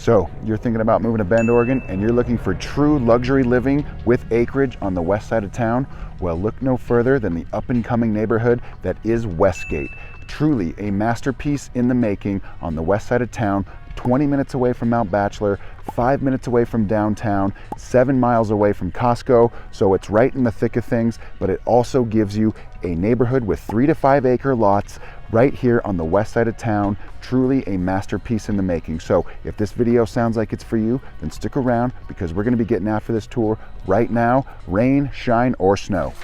So you're thinking about moving to Bend, Oregon, and you're looking for true luxury living with acreage on the west side of town? Well, look no further than the up-and-coming neighborhood that is Westgate. Truly a masterpiece in the making on the west side of town, 20 minutes away from Mount Bachelor, 5 minutes away from downtown, 7 miles away from Costco. So it's right in the thick of things, but it also gives you a neighborhood with 3 to 5 acre lots right here on the west side of town. Truly a masterpiece in the making. So if this video sounds like it's for you, then stick around because we're going to be getting after this tour right now, rain, shine, or snow.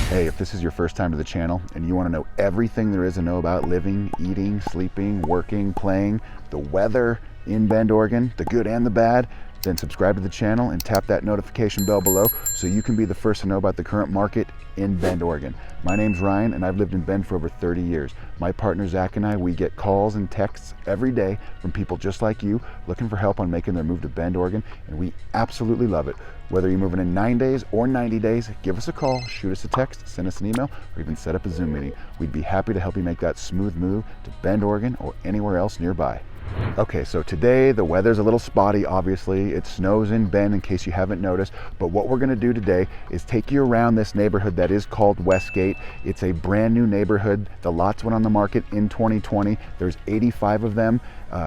Hey, if this is your first time to the channel and you want to know everything there is to know about living, eating, sleeping, working, playing, the weather in Bend, Oregon, the good and the bad, then subscribe to the channel and tap that notification bell below so you can be the first to know about the current market in Bend, Oregon. My name's Ryan and I've lived in Bend for over 30 years. My partner Zach and I, we get calls and texts every day from people just like you looking for help on making their move to Bend, Oregon, and we absolutely love it. Whether you're moving in 9 days or 90 days, give us a call, shoot us a text, send us an email, or even set up a Zoom meeting. We'd be happy to help you make that smooth move to Bend, Oregon, or anywhere else nearby. Okay, so today the weather's a little spotty, obviously. It snows in Bend in case you haven't noticed, but what we're gonna do today is take you around this neighborhood that is called Westgate. It's a brand new neighborhood. The lots went on the market in 2020. There's 85 of them.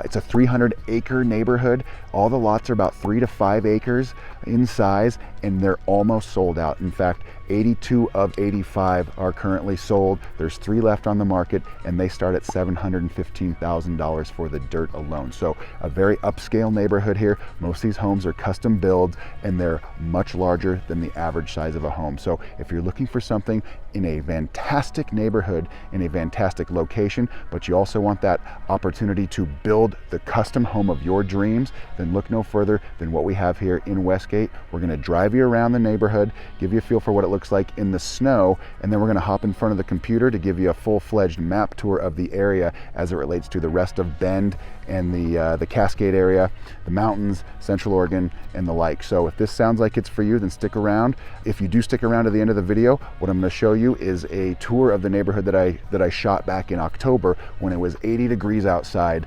It's a 300-acre neighborhood. All the lots are about 3 to 5 acres in size, and they're almost sold out. In fact, 82 of 85 are currently sold. There's 3 left on the market, and they start at $715,000 for the dirt alone. So a very upscale neighborhood here. Most of these homes are custom builds, and they're much larger than the average size of a home. So if you're looking for something in a fantastic neighborhood, in a fantastic location, but you also want that opportunity to build the custom home of your dreams, then look no further than what we have here in Westgate. We're going to drive you around the neighborhood, give you a feel for what it looks like in the snow, and then we're going to hop in front of the computer to give you a full-fledged map tour of the area as it relates to the rest of Bend and the Cascade area, the mountains, Central Oregon, and the like. So if this sounds like it's for you, then stick around. If you do stick around to the end of the video, what I'm going to show you is a tour of the neighborhood that I shot back in October when it was 80 degrees outside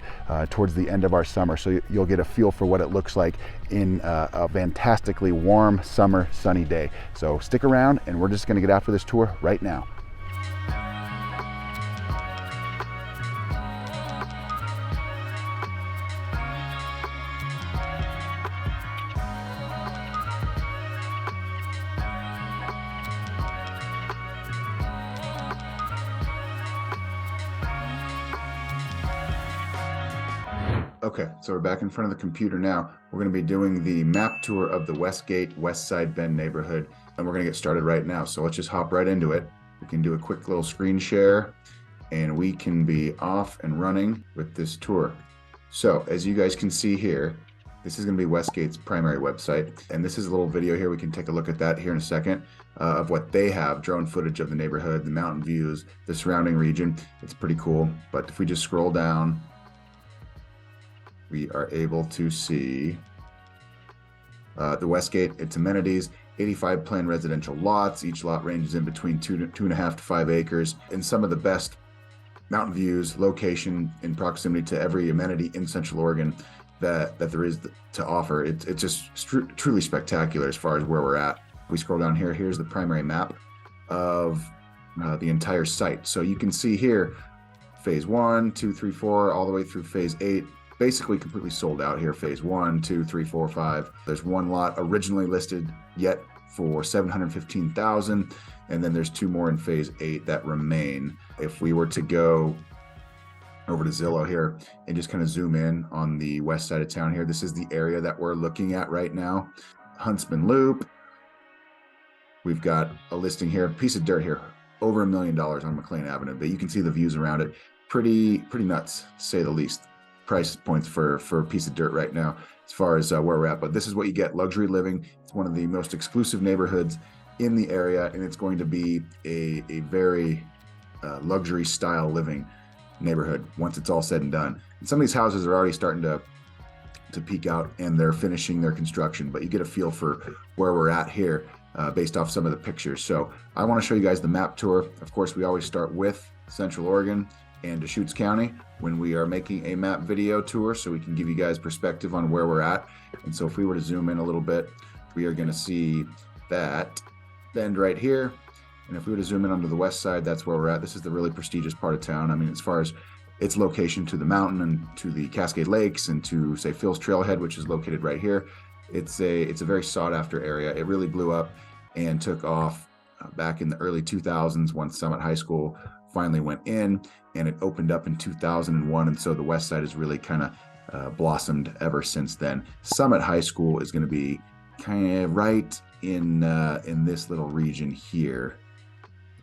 towards the end of our summer. So you'll get a feel for what it looks like in a fantastically warm summer sunny day. So stick around and we're just going to get after this tour right now. Okay, so we're back in front of the computer now. We're going to be doing the map tour of the Westgate, Westside Bend neighborhood, and we're going to get started right now. So let's just hop right into it. We can do a quick little screen share, and we can be off and running with this tour. So as you guys can see here, this is going to be Westgate's primary website, and this is a little video here. We can take a look at that here in a second of what they have, drone footage of the neighborhood, the mountain views, the surrounding region. It's pretty cool, but if we just scroll down, we are able to see the Westgate, its amenities, 85 planned residential lots. Each lot ranges in between 2.5 to 5 acres, and some of the best mountain views, location in proximity to every amenity in Central Oregon that there is to offer. It's just truly spectacular as far as where we're at. We scroll down here, here's the primary map of the entire site. So you can see here, phase 1, 2, 3, 4, all the way through phase 8. Basically completely sold out here. Phase 1, 2, 3, 4, 5. There's one lot originally listed yet for $715,000, and then there's 2 more in phase 8 that remain. If we were to go over to Zillow here and just kind of zoom in on the west side of town here, this is the area that we're looking at right now. Huntsman Loop. We've got a listing here, a piece of dirt here, over $1 million on McLean Avenue, but you can see the views around it. Pretty nuts, to say the least. Price points for a piece of dirt right now as far as where we're at, but this is what you get: luxury living. It's one of the most exclusive neighborhoods in the area, and it's going to be a very luxury style living neighborhood once it's all said and done. And some of these houses are already starting to peak out and they're finishing their construction, but you get a feel for where we're at here. based off some of the pictures. So I want to show you guys the map tour. Of course, we always start with Central Oregon and Deschutes County when we are making a map video tour, so we can give you guys perspective on where we're at. And so if we were to zoom in a little bit, we are going to see that bend right here. And if we were to zoom in onto the west side, that's where we're at. This is the really prestigious part of town. I mean, as far as its location to the mountain and to the Cascade Lakes and to, say, Phil's Trailhead, which is located right here, it's a very sought after area. It really blew up and took off back in the early 2000s once Summit High School finally went in, and it opened up in 2001. And so the west side has really kind of blossomed ever since then. Summit High School is going to be kind of right in this little region here.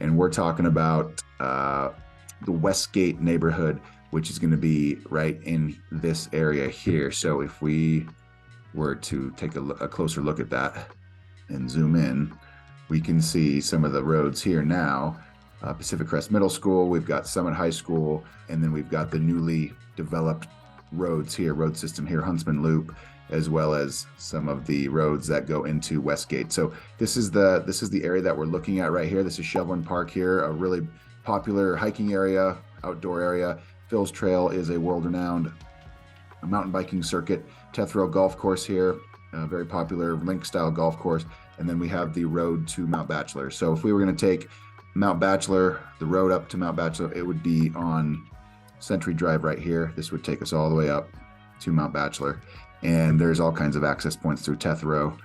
And we're talking about the Westgate neighborhood, which is going to be right in this area here. So if we were to take a closer look at that and zoom in, we can see some of the roads here now. Pacific Crest Middle School, we've got Summit High School, and then we've got the newly developed road system here, Huntsman Loop, as well as some of the roads that go into Westgate. So this is the area that we're looking at right here. This is Shevlin Park here, a really popular hiking area, outdoor area. Phil's Trail is a world-renowned mountain biking circuit. Tethrow Golf Course here, a very popular link-style golf course. And then we have the road to Mount Bachelor. So if we were going to take Mount Bachelor, the road up to Mount Bachelor, it would be on Century Drive right here. This would take us all the way up to Mount Bachelor. And there's all kinds of access points through Tethrow.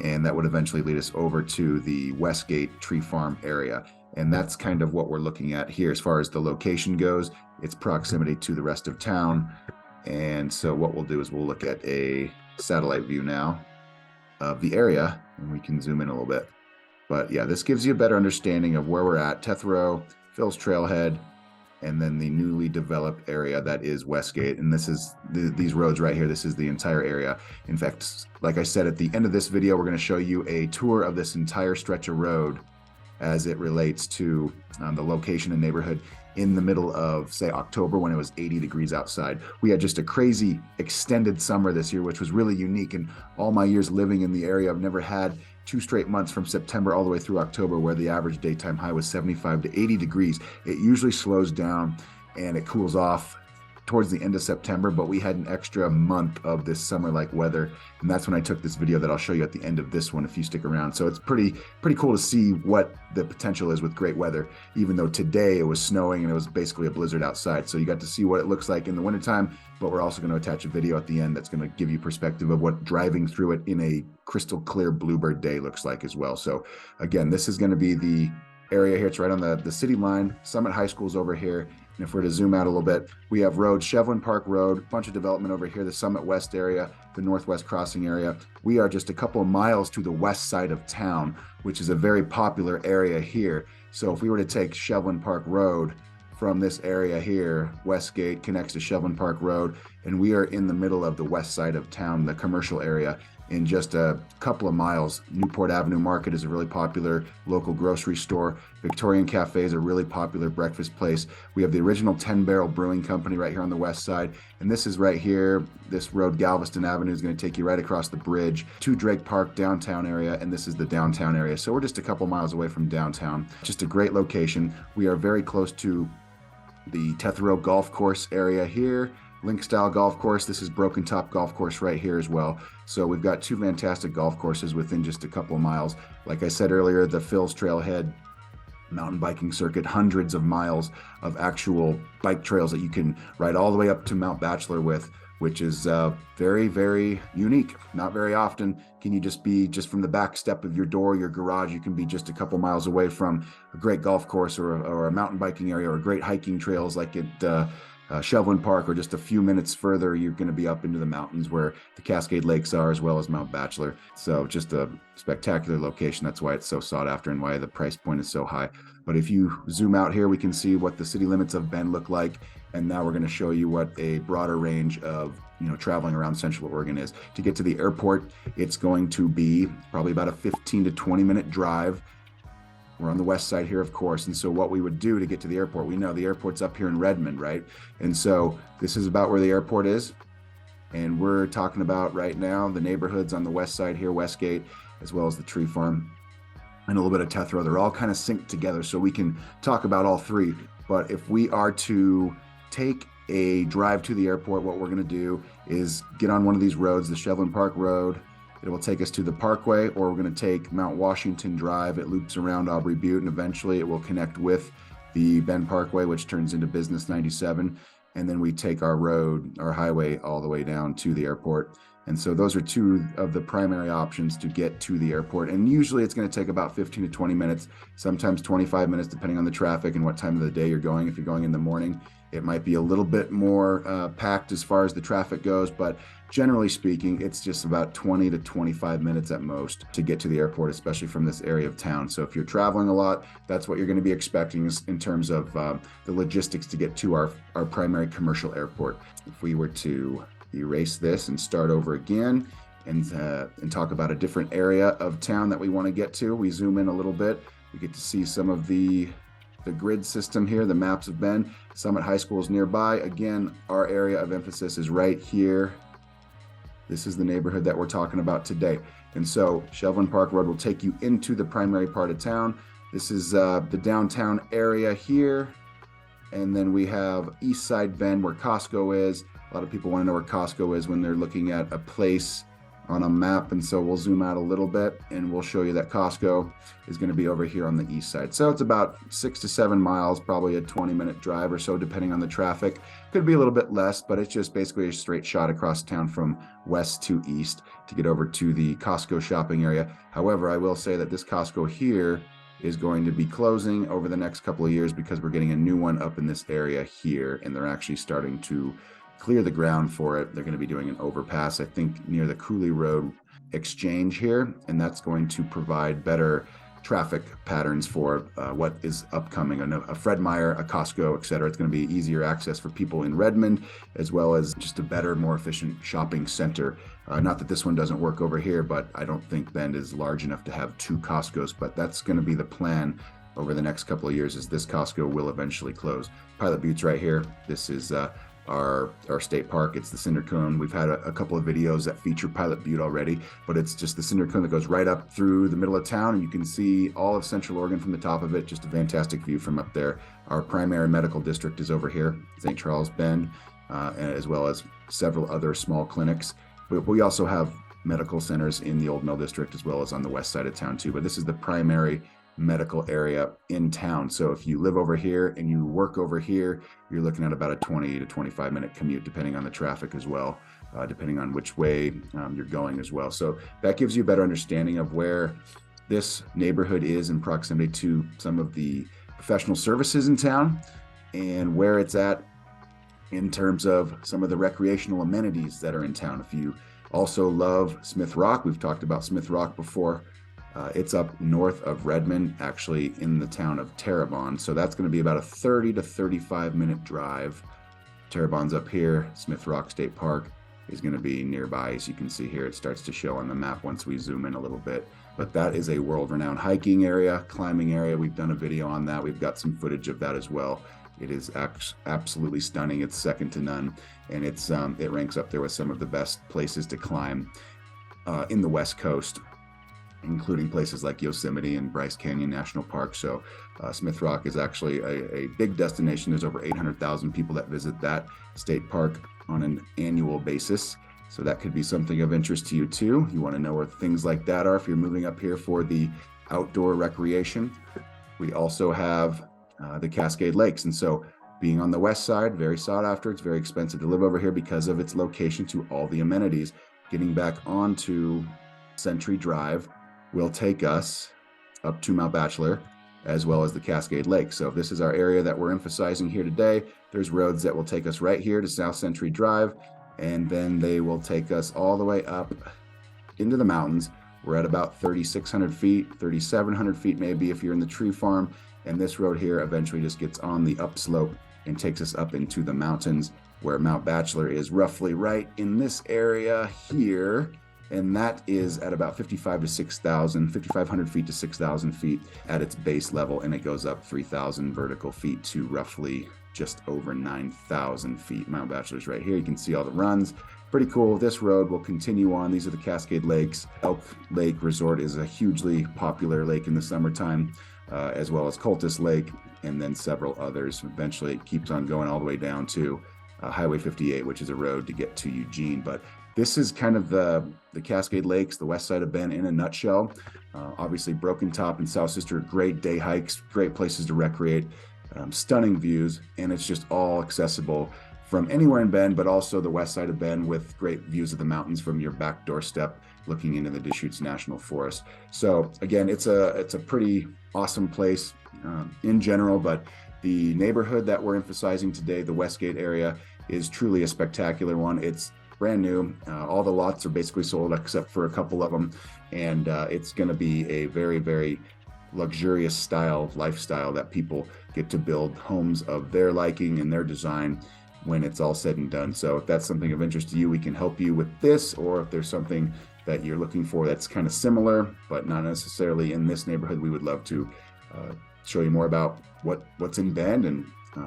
And that would eventually lead us over to the Westgate Tree Farm area. And that's kind of what we're looking at here. As far as the location goes, its proximity to the rest of town. And so what we'll do is we'll look at a satellite view now of the area, and we can zoom in a little bit. But yeah, this gives you a better understanding of where we're at. Tethrow, Phil's Trailhead, and then the newly developed area that is Westgate. And this is these roads right here. This is the entire area. In fact, like I said, at the end of this video, we're going to show you a tour of this entire stretch of road as it relates to the location and neighborhood in the middle of, say, October, when it was 80 degrees outside. We had just a crazy extended summer this year, which was really unique. In all my years living in the area, I've never had 2 straight months from September all the way through October where the average daytime high was 75 to 80 degrees. It usually slows down and it cools off towards the end of September, but we had an extra month of this summer-like weather, and that's when I took this video that I'll show you at the end of this one if you stick around. So it's pretty cool to see what the potential is with great weather, even though today it was snowing and it was basically a blizzard outside. So you got to see what it looks like in the wintertime, but we're also going to attach a video at the end that's going to give you perspective of what driving through it in a crystal clear bluebird day looks like as well. So again, this is going to be the area here. It's right on the city line. Summit High School's over here. And if we're to zoom out a little bit, we have road, Shevlin Park Road, a bunch of development over here, the Summit West area, the Northwest Crossing area. We are just a couple of miles to the west side of town, which is a very popular area here. So if we were to take Shevlin Park Road from this area here, Westgate connects to Shevlin Park Road, and we are in the middle of the west side of town, the commercial area. In just a couple of miles, Newport Avenue Market is a really popular local grocery store. Victorian Cafe is a really popular breakfast place. We have the original 10 Barrel Brewing Company right here on the west side. And this is right here. This road, Galveston Avenue, is going to take you right across the bridge to Drake Park downtown area. And this is the downtown area. So we're just a couple miles away from downtown. Just a great location. We are very close to the Tethrow Golf Course area here. Link style golf course. This is Broken Top Golf Course right here as well. So we've got 2 fantastic golf courses within just a couple of miles. Like I said earlier, the Phil's Trailhead mountain biking circuit, hundreds of miles of actual bike trails that you can ride all the way up to Mount Bachelor with, which is very, very unique. Not very often can you just be just from the back step of your door, your garage, you can be just a couple miles away from a great golf course or a mountain biking area or great hiking trails like at Shevlin Park, or just a few minutes further, you're going to be up into the mountains where the Cascade Lakes are, as well as Mount Bachelor. So just a spectacular location. That's why it's so sought after and why the price point is so high. But if you zoom out here, we can see what the city limits of Bend look like. And now we're going to show you what a broader range of traveling around Central Oregon is. To get to the airport, it's going to be probably about a 15 to 20 minute drive. We're on the west side here, of course. And so what we would do to get to the airport, we know the airport's up here in Redmond, right? And so this is about where the airport is. And we're talking about right now the neighborhoods on the west side here, Westgate, as well as the tree farm and a little bit of Tethro. They're all kind of synced together, so we can talk about all three. But if we are to take a drive to the airport, what we're going to do is get on one of these roads, the Shevlin Park Road. It will take us to the Parkway, or we're going to take Mount Washington Drive. It loops around Aubrey Butte, and eventually it will connect with the Bend Parkway, which turns into Business 97. And then we take our road, our highway, all the way down to the airport. And so those are two of the primary options to get to the airport. And usually it's going to take about 15 to 20 minutes, sometimes 25 minutes, depending on the traffic and what time of the day you're going. If you're going in the morning, it might be a little bit more packed as far as the traffic goes, but generally speaking, it's just about 20 to 25 minutes at most to get to the airport, especially from this area of town. So if you're traveling a lot, that's what you're going to be expecting in terms of the logistics to get to our primary commercial airport. If we were to erase this and start over again and talk about a different area of town that we want to get to, we zoom in a little bit, we get to see some of the grid system here, the maps of Bend. Summit High School is nearby. Again, our area of emphasis is right here. This is the neighborhood that we're talking about today. And so Shevlin Park Road will take you into the primary part of town. This is the downtown area here. And then we have Eastside Bend, where Costco is. A lot of people want to know where Costco is when they're looking at a place on a map. And so we'll zoom out a little bit and we'll show you that Costco is going to be over here on the east side. So it's about 6 to 7 miles, probably a 20-minute drive or so, depending on the traffic. Could be a little bit less, but it's just basically a straight shot across town from west to east to get over to the Costco shopping area. However, I will say that this Costco here is going to be closing over the next couple of years because we're getting a new one up in this area here, and they're actually starting to clear the ground for it. They're going to be doing an overpass, I think, near the Cooley Road exchange here, and that's going to provide better traffic patterns for what is upcoming, a Fred Meyer, a Costco, et cetera. It's going to be easier access for people in Redmond, as well as just a better, more efficient shopping center. Not that this one doesn't work over here, but I don't think Bend is large enough to have two Costcos, but that's going to be the plan over the next couple of years, is this Costco will eventually close. Pilot Butte's right here. This is our state park. It's the cinder cone. We've had a couple of videos that feature Pilot Butte already, but it's just the cinder cone that goes right up through the middle of town, and you can see all of Central Oregon from the top of it. Just a fantastic view from up there. Our primary medical district is over here, St. Charles Bend, as well as several other small clinics. We also have medical centers in the Old Mill District, as well as on the west side of town too, but this is the primary medical area in town. So if you live over here and you work over here, you're looking at about a 20 to 25 minute commute, depending on the traffic as well, depending on which way you're going as well. So that gives you a better understanding of where this neighborhood is in proximity to some of the professional services in town, and where it's at in terms of some of the recreational amenities that are in town. If you also love Smith Rock, we've talked about Smith Rock before. It's up north of Redmond, actually in the town of Terrebonne. So that's going to be about a 30 to 35 minute drive. Terrebonne's up here. Smith Rock State Park is going to be nearby. As you can see here, it starts to show on the map once we zoom in a little bit. But that is a world-renowned hiking area, climbing area. We've done a video on that. We've got some footage of that as well. It is absolutely stunning. It's second to none. And it ranks up there with some of the best places to climb in the West Coast, including places like Yosemite and Bryce Canyon National Park. So Smith Rock is actually a big destination. There's over 800,000 people that visit that state park on an annual basis. So that could be something of interest to you too. You want to know where things like that are if you're moving up here for the outdoor recreation. We also have the Cascade Lakes. And so being on the west side, very sought after. It's very expensive to live over here because of its location to all the amenities. Getting back onto Century Drive will take us up to Mount Bachelor, as well as the Cascade Lake. So if this is our area that we're emphasizing here today, there's roads that will take us right here to South Century Drive, and then they will take us all the way up into the mountains. We're at about 3,600 feet, 3,700 feet maybe if you're in the tree farm, and this road here eventually just gets on the upslope and takes us up into the mountains, where Mount Bachelor is roughly right in this area here. And that is at about 5,500 feet to 6,000 feet at its base level. And it goes up 3,000 vertical feet to roughly just over 9,000 feet. Mount Bachelor's right here. You can see all the runs. pretty cool. This road will continue on. These are the Cascade Lakes. Elk Lake Resort is a hugely popular lake in the summertime, as well as Cultus Lake, and then several others. Eventually it keeps on going all the way down to Highway 58, which is a road to get to Eugene. But this is kind of the Cascade Lakes, the west side of Bend in a nutshell. Obviously Broken Top and South Sister, great day hikes, great places to recreate, stunning views, and it's just all accessible from anywhere in Bend, but also the west side of Bend with great views of the mountains from your back doorstep looking into the Deschutes National Forest. So again, it's a pretty awesome place in general, but the neighborhood that we're emphasizing today, the Westgate area, is truly a spectacular one. It's brand new. All the lots are basically sold except for a couple of them. And it's going to be a very, very luxurious lifestyle that people get to build homes of their liking and their design when it's all said and done. So if that's something of interest to you, we can help you with this, or if there's something that you're looking for that's kind of similar, but not necessarily in this neighborhood, we would love to show you more about what's in Bend and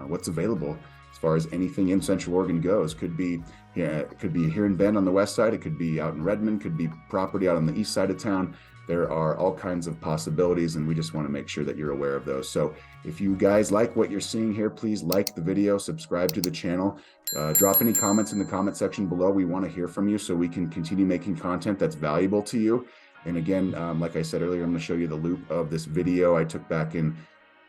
what's available as far as anything in Central Oregon goes. Could be here in Bend on the west side, it could be out in Redmond, could be property out on the east side of town. There are all kinds of possibilities, and we just want to make sure that you're aware of those. So if you guys like what you're seeing here, please like the video, subscribe to the channel, drop any comments in the comment section below. We want to hear from you so we can continue making content that's valuable to you. And again, like I said earlier, I'm going to show you the loop of this video I took back in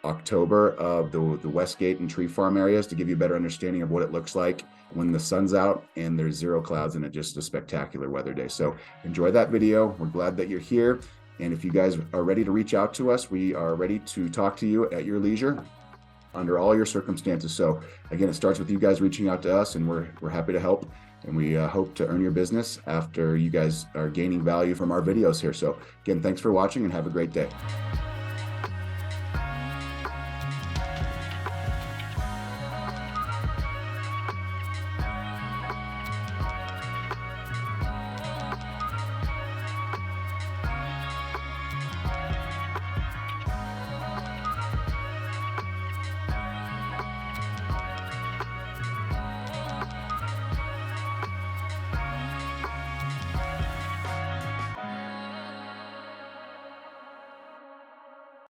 October of the Westgate and Tree Farm areas to give you a better understanding of what it looks like when the sun's out and there's zero clouds and it's just a spectacular weather day. So enjoy that video. We're glad that you're here. And if you guys are ready to reach out to us, we are ready to talk to you at your leisure under all your circumstances. So again, it starts with you guys reaching out to us, and we're happy to help. And we hope to earn your business after you guys are gaining value from our videos here. So again, thanks for watching and have a great day.